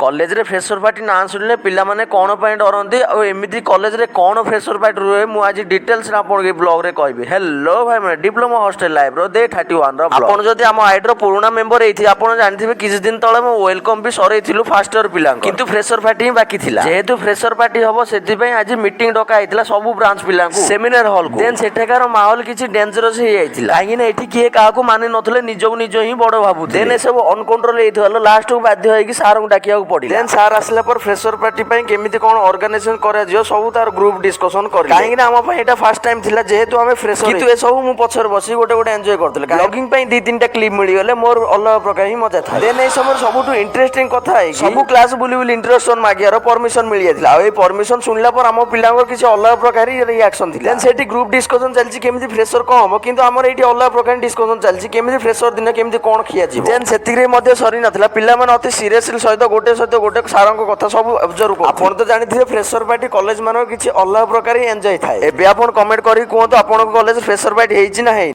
କଲେଜରେ fresher party ନାଁ ଶୁଣିଲେ ପିଲାମାନେ କ'ଣ ପାଇଁ ଡରନ୍ତି ଆଉ ଏମିତି କଲେଜରେ କ'ଣ ଫ୍ରେସର ପାର୍ଟି ରୁହେ ମୁଁ ଆଜି ଡିଟେଲ୍ସରେ ଆପଣଙ୍କୁ ଏ ବ୍ଲଗ୍ରେ କହିବି। ହ୍ୟାଲୋ ଭାଇମାନେ, ଡିପ୍ଲୋମା ହଷ୍ଟେଲ ଲାଇଫ୍ର ଡେ 31ର ଆପଣ ଯଦି ଆମ ଆଇଡିର ପୁରୁଣା ମେମ୍ବର ହେଇଥିବେ ଆପଣ ଜାଣିଥିବେ କିଛି ଦିନ ତଳେ ମୁଁ ୱେଲକମ୍ ବି ସରେଇଥିଲୁ ଫାଷ୍ଟ ଇୟର ପିଲାଙ୍କୁ, କିନ୍ତୁ ଫ୍ରେସର ପାର୍ଟି ହିଁ ବାକି ଥିଲା। ଯେହେତୁ ଫ୍ରେସର ପାର୍ଟି ହବ ସେଥିପାଇଁ ଆଜି ମିଟିଂ ଡକା ହେଇଥିଲା ସବୁ ବ୍ରାଞ୍ଚ ପିଲାଙ୍କୁ ସେମିନାର ହଲ୍କୁ। ଦେନ୍ ସେଠାକାର ମାହୋଲ କିଛି ଡେଞ୍ଜରସ୍ ହେଇଯାଇଥିଲା, କାହିଁକିନା ଏଠି କିଏ କାହାକୁ ମାନି ନଥିଲେ, ନିଜକୁ ନିଜ ହିଁ ବଡ଼ ଭାବୁଥିଲେ। ଦେନ୍ ଏସବୁ ଅନକଣ୍ଟ୍ରୋଲ ହେଇଥିବାରୁ ଲାଷ୍ଟକୁ ବାଧ୍ୟ ହେଇକି ସାର୍ଙ୍କୁ ଡାକିବାକୁ ପଡ଼ିଲା। ଦେନ୍ ସାର୍ ଆସିଲା ପରେ ଫ୍ରେସର ପାର୍ଟି ପାଇଁ କେମିତି କ'ଣ ଅର୍ଗାନାଇଜେସନ କରାଯିବ ସବୁ ତାର ଗ୍ରୁପ ଡିସ୍କସନ କରିଲେ, କାହିଁକିନା ଆମ ପାଇଁ ଏଇଟା ଫାର୍ଷ୍ଟ ଟାଇମ୍ ଥିଲା ଯେହେତୁ ଆମେ ଫ୍ରେସର। କିନ୍ତୁ ଏସବୁ ମୁଁ ପଛରେ ବସି ଗୋଟେ ଏନ୍ଜୟ କରୁଥିଲି। ବ୍ଲଗିଂ ପାଇଁ 2-3ଟା କ୍ଲିପ୍ ମିଳିଗଲେ ମୋର ଅଲଗା ପ୍ରକାର ହିଁ ମଜା ଥାଏ। ଦେନ୍ ଏଇ ସମୟରେ ସବୁଠୁ ଇଣ୍ଟରେଷ୍ଟିଂ କଥା ହେଇକି ସବୁ କ୍ଲାସ ବୁଲି ବୁଲି ଇଣ୍ଟ୍ରୋଡକ୍ସନ ମାଗିବାର ପରମିଶନ ମିଳିଯାଇଥିଲା। ଆଉ ଏଇ ପରମିଶନ ଶୁଣିଲା ପରେ ଆମ ପିଲାଙ୍କର କିଛି ଅଲଗା ପ୍ରକାର ରିଆକ୍ସନ ଥିଲା। ଦେନ୍ ସେଠି ଗ୍ରୁପ ଡିସ୍କସନ ଚାଲିଛି କେମିତି ଫ୍ରେସର କ'ଣ ହବ, କିନ୍ତୁ ଆମର ଏଇଠି ଅଲଗା ପ୍ରକାର ଡିସ୍କସନ ଚାଲିଛି କେମିତି ଫ୍ରେସର ଦିନ କେମିତି କ'ଣ ଖିଆଯିବ। ଦେନ୍ ସେତିକିରେ ମଧ୍ୟ ସରି ନଥିଲା, ପିଲାମାନେ ଅତି ସିରିୟସଲି ସହିତ ଗୋଟେ ସାରଙ୍କ କଥା ସବୁ ଅବଜର୍ଭ କରୁଥିଲେ। ଆପଣ ତ ଜାଣିଥିବେ ଫ୍ରେସର ପାର୍ଟି କଲେଜ ମାନଙ୍କର କିଛି ଅଲଗା ପ୍ରକାର ହିଁ ଏନ୍ଜୟ ଥାଏ। ଏବେ ଆପଣ କମେଣ୍ଟ କରିକି କୁହନ୍ତୁ ଆପଣଙ୍କ କଲେଜ ଫ୍ରେସର ପାର୍ଟି ହେଇଛି ନା ହେଇନି।